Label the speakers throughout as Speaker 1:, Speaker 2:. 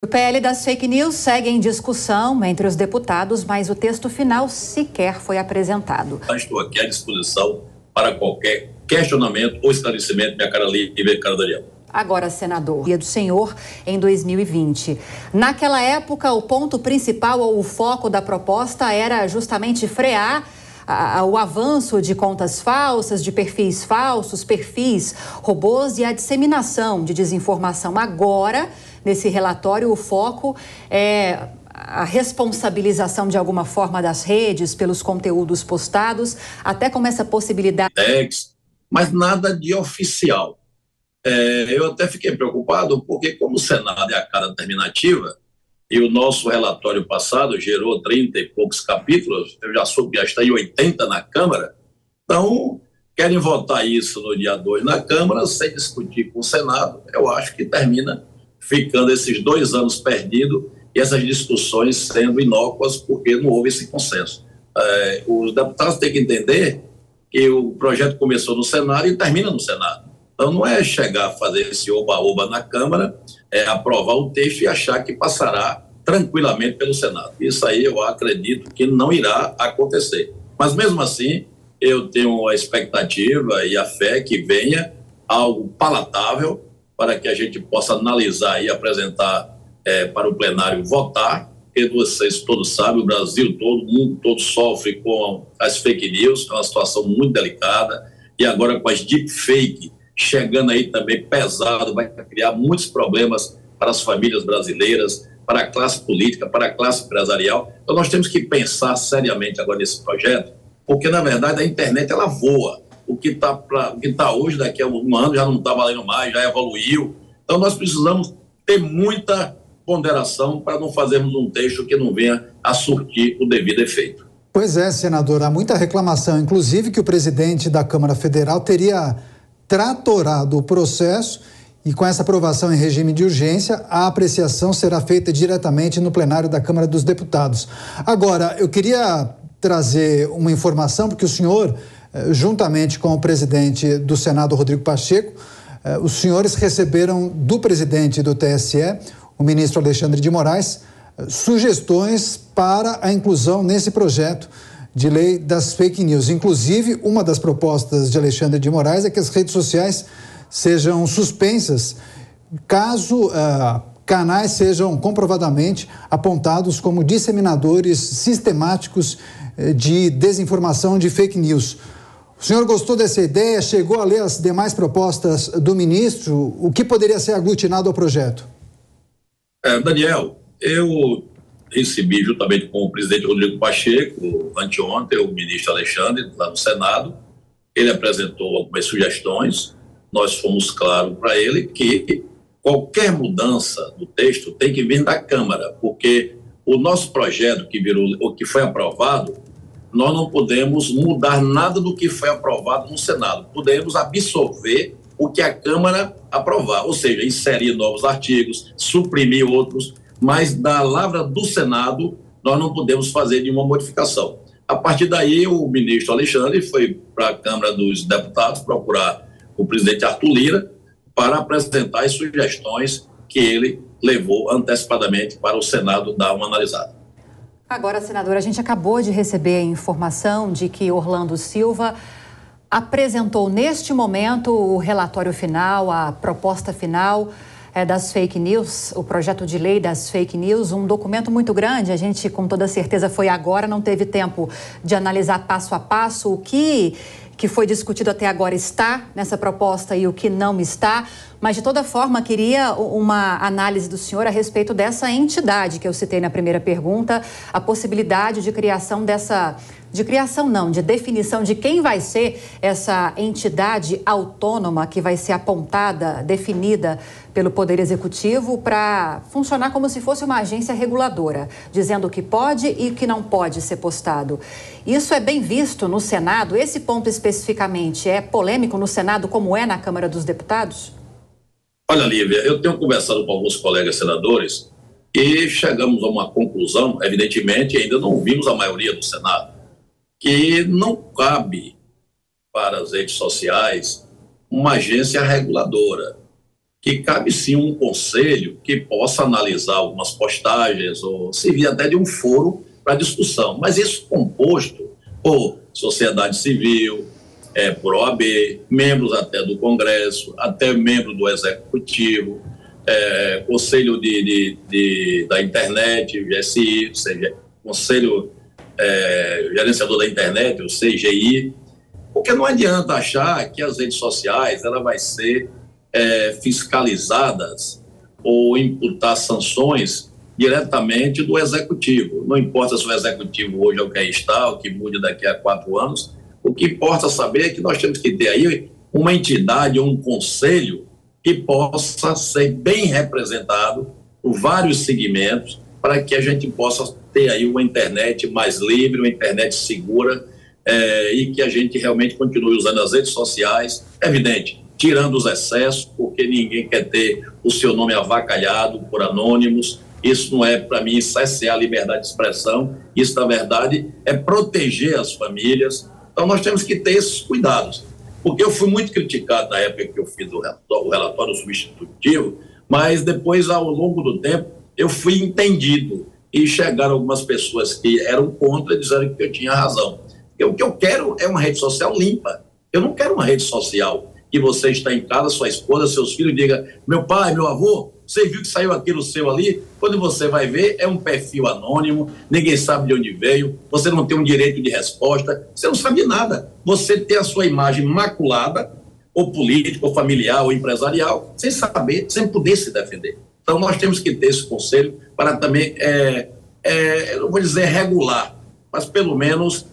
Speaker 1: O PL das fake news segue em discussão entre os deputados, mas o texto final sequer foi apresentado.
Speaker 2: Estou aqui à disposição para qualquer questionamento ou esclarecimento, minha cara Lívia, cara Daniel.
Speaker 1: Agora, senador, dia do senhor em 2020. Naquela época, o ponto principal ou o foco da proposta era justamente frear o avanço de contas falsas, de perfis falsos, perfis robôs e a disseminação de desinformação. Agora, nesse relatório, o foco é a responsabilização de alguma forma das redes pelos conteúdos postados, até com essa possibilidade.
Speaker 2: Mas nada de oficial. Eu até fiquei preocupado porque, como o Senado é a cara terminativa, e o nosso relatório passado gerou 30 e poucos capítulos, eu já soube que já está em 80 na Câmara, então querem votar isso no dia 2 na Câmara, sem discutir com o Senado. Eu acho que termina ficando esses 2 anos perdidos e essas discussões sendo inócuas porque não houve esse consenso. Os deputados têm que entender que o projeto começou no Senado e termina no Senado. Então não é chegar a fazer esse oba-oba na Câmara, é aprovar o texto e achar que passará tranquilamente pelo Senado. Isso aí eu acredito que não irá acontecer. Mas mesmo assim, eu tenho a expectativa e a fé que venha algo palatável para que a gente possa analisar e apresentar para o plenário votar, porque vocês todos sabem, o Brasil todo, o mundo todo sofre com as fake news, é uma situação muito delicada, e agora com as deepfake chegando aí também pesado, vai criar muitos problemas para as famílias brasileiras, para a classe política, para a classe empresarial. Então nós temos que pensar seriamente agora nesse projeto, porque na verdade a internet ela voa. O que está hoje, daqui a um ano já não está valendo mais, já evoluiu. Então nós precisamos ter muita ponderação para não fazermos um texto que não venha a surtir o devido efeito.
Speaker 3: Pois é, senador, há muita reclamação, inclusive que o presidente da Câmara Federal teria tratorado o processo e com essa aprovação em regime de urgência, a apreciação será feita diretamente no plenário da Câmara dos Deputados. Agora, eu queria trazer uma informação, porque o senhor, juntamente com o presidente do Senado, Rodrigo Pacheco, os senhores receberam do presidente do TSE, o ministro Alexandre de Moraes, sugestões para a inclusão nesse projeto de lei das fake news. Inclusive, uma das propostas de Alexandre de Moraes é que as redes sociais sejam suspensas caso canais sejam comprovadamente apontados como disseminadores sistemáticos de desinformação, de fake news. O senhor gostou dessa ideia? Chegou a ler as demais propostas do ministro? O que poderia ser aglutinado ao projeto?
Speaker 2: Daniel, eu recebi juntamente com o presidente Rodrigo Pacheco, anteontem, o ministro Alexandre, lá no Senado. Ele apresentou algumas sugestões. Nós fomos claros para ele que qualquer mudança do texto tem que vir da Câmara, porque o nosso projeto que foi aprovado, nós não podemos mudar nada do que foi aprovado no Senado. Podemos absorver o que a Câmara aprovar, ou seja, inserir novos artigos, suprimir outros, mas da lavra do Senado nós não podemos fazer nenhuma modificação. A partir daí, o ministro Alexandre foi para a Câmara dos Deputados procurar o presidente Arthur Lira para apresentar as sugestões que ele levou antecipadamente para o Senado dar uma analisada.
Speaker 1: Agora, senador, a gente acabou de receber a informação de que Orlando Silva apresentou neste momento o relatório final, a proposta final das fake news, o projeto de lei das fake news, um documento muito grande. A gente, com toda certeza, foi agora, não teve tempo de analisar passo a passo o que foi discutido até agora está nessa proposta e o que não está, mas de toda forma queria uma análise do senhor a respeito dessa entidade que eu citei na primeira pergunta, a possibilidade de criação de definição de quem vai ser essa entidade autônoma que vai ser apontada, definida pelo Poder Executivo para funcionar como se fosse uma agência reguladora, dizendo o que pode e o que não pode ser postado. Isso é bem visto no Senado? Esse ponto especificamente é polêmico no Senado como é na Câmara dos Deputados?
Speaker 2: Olha, Lívia, eu tenho conversado com alguns colegas senadores e chegamos a uma conclusão, evidentemente ainda não vimos a maioria do Senado, que não cabe para as redes sociais uma agência reguladora. que cabe sim um conselho que possa analisar algumas postagens ou servir até de um foro para discussão, mas isso composto por sociedade civil, por OAB, membros até do Congresso, até membro do Executivo, Conselho da Internet, o GSI, ou seja, Conselho Gerenciador da Internet, o CGI, porque não adianta achar que as redes sociais ela vai ser fiscalizadas ou imputar sanções diretamente do Executivo. Não importa se o Executivo hoje é o que está, o que mude daqui a 4 anos, o que importa saber é que nós temos que ter aí uma entidade ou um conselho que possa ser bem representado por vários segmentos para que a gente possa ter aí uma internet mais livre, uma internet segura e que a gente realmente continue usando as redes sociais, evidente, tirando os excessos, porque ninguém quer ter o seu nome avacalhado por anônimos. Isso não é, para mim, cercear a liberdade de expressão, isso, na verdade, é proteger as famílias. Então, nós temos que ter esses cuidados, porque eu fui muito criticado na época que eu fiz o relatório substitutivo, mas depois, ao longo do tempo, eu fui entendido e chegaram algumas pessoas que eram contra e disseram que eu tinha razão. O que eu quero é uma rede social limpa. Eu não quero uma rede social que você está em casa, sua esposa, seus filhos, diga, meu pai, meu avô, você viu que saiu aquilo seu ali? Quando você vai ver, é um perfil anônimo, ninguém sabe de onde veio, você não tem um direito de resposta, você não sabe nada. Você tem a sua imagem maculada, ou política, ou familiar, ou empresarial, sem saber, sem poder se defender. Então, nós temos que ter esse conselho para também, eu não vou dizer regular, mas pelo menos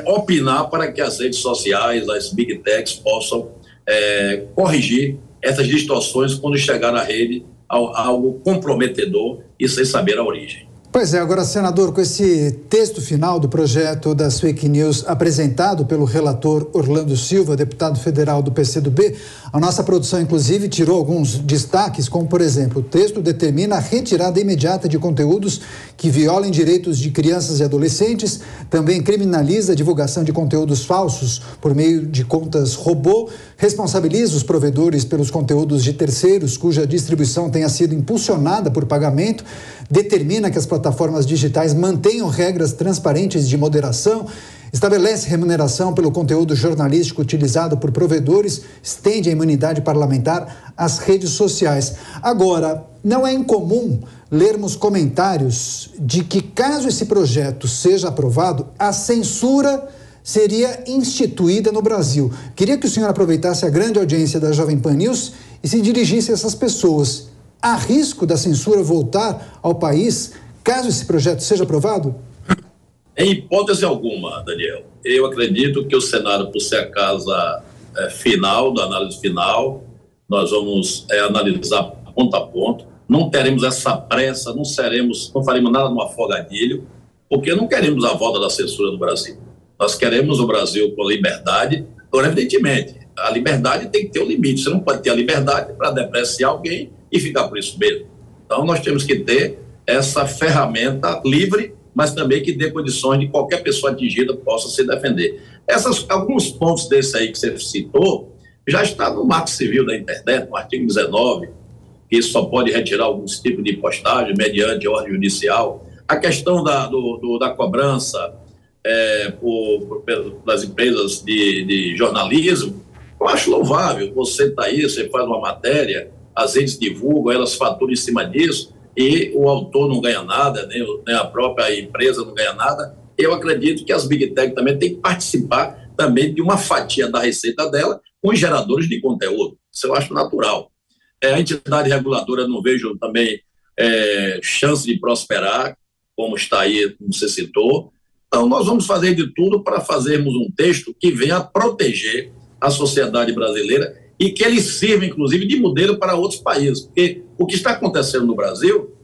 Speaker 2: opinar para que as redes sociais, as big techs possam corrigir essas distorções quando chegar na rede algo comprometedor e sem saber a origem.
Speaker 3: Pois é, agora, senador, com esse texto final do projeto das fake news apresentado pelo relator Orlando Silva, deputado federal do PCdoB, a nossa produção, inclusive, tirou alguns destaques, como, por exemplo, o texto determina a retirada imediata de conteúdos que violem direitos de crianças e adolescentes, também criminaliza a divulgação de conteúdos falsos por meio de contas robô, responsabiliza os provedores pelos conteúdos de terceiros cuja distribuição tenha sido impulsionada por pagamento, determina que as plataformas digitais mantenham regras transparentes de moderação, estabelece remuneração pelo conteúdo jornalístico utilizado por provedores, estende a imunidade parlamentar às redes sociais. Agora, não é incomum lermos comentários de que, caso esse projeto seja aprovado, a censura seria instituída no Brasil. Queria que o senhor aproveitasse a grande audiência da Jovem Pan News e se dirigisse a essas pessoas. Há risco da censura voltar ao país, caso esse projeto seja aprovado?
Speaker 2: Em hipótese alguma, Daniel. Eu acredito que o Senado, por ser a casa final, da análise final, nós vamos analisar ponto a ponto. Não teremos essa pressa, não faremos nada no afogadilho, porque não queremos a volta da censura no Brasil. Nós queremos o Brasil com liberdade. Agora, evidentemente, a liberdade tem que ter um limite. Você não pode ter a liberdade para depreciar alguém e ficar por isso mesmo. Então, nós temos que ter essa ferramenta livre, mas também que dê condições de qualquer pessoa atingida possa se defender. Alguns pontos desse aí que você citou já está no Marco Civil da Internet, no artigo 19, que isso só pode retirar alguns tipos de postagem mediante ordem judicial. A questão da cobrança das empresas de jornalismo, eu acho louvável. Você está aí, você faz uma matéria, as redes divulgam, elas faturam em cima disso, e o autor não ganha nada, nem a própria empresa não ganha nada. Eu acredito que as Big Tech também têm que participar também de uma fatia da receita dela com os geradores de conteúdo. Isso eu acho natural. A entidade reguladora, não vejo também chance de prosperar, como está aí, como você citou. Então, nós vamos fazer de tudo para fazermos um texto que venha a proteger a sociedade brasileira e que ele sirva, inclusive, de modelo para outros países. Porque o que está acontecendo no Brasil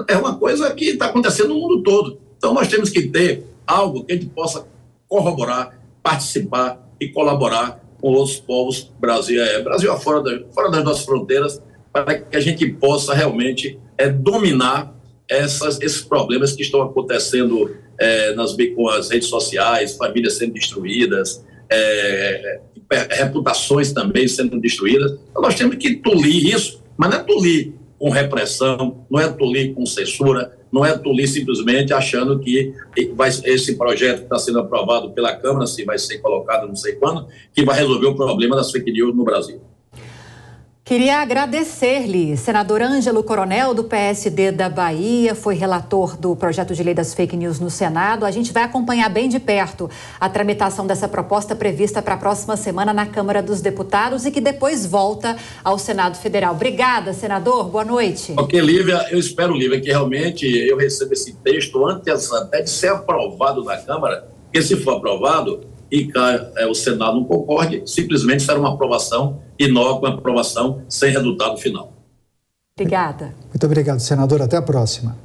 Speaker 2: é uma coisa que está acontecendo no mundo todo. Então, nós temos que ter algo que a gente possa corroborar, participar e colaborar com outros povos, Brasil afora, fora das nossas fronteiras, para que a gente possa realmente dominar esses problemas que estão acontecendo com as redes sociais, famílias sendo destruídas, reputações também sendo destruídas. Então, nós temos que tolir isso Mas não é tolir com repressão, não é tolir com censura, não é tolir simplesmente achando que esse projeto que está sendo aprovado pela Câmara, se vai ser colocado não sei quando, que vai resolver o problema das fake news no Brasil.
Speaker 1: Queria agradecer-lhe, senador Ângelo Coronel, do PSD da Bahia, foi relator do projeto de lei das fake news no Senado. A gente vai acompanhar bem de perto a tramitação dessa proposta prevista para a próxima semana na Câmara dos Deputados e que depois volta ao Senado Federal. Obrigada, senador. Boa noite.
Speaker 2: Ok, Lívia, eu espero, Lívia, que realmente eu receba esse texto antes até de ser aprovado na Câmara, porque se for aprovado e o Senado não concorde, simplesmente será uma aprovação inócua, uma aprovação sem resultado final.
Speaker 1: Obrigada.
Speaker 3: Muito obrigado, senador. Até a próxima.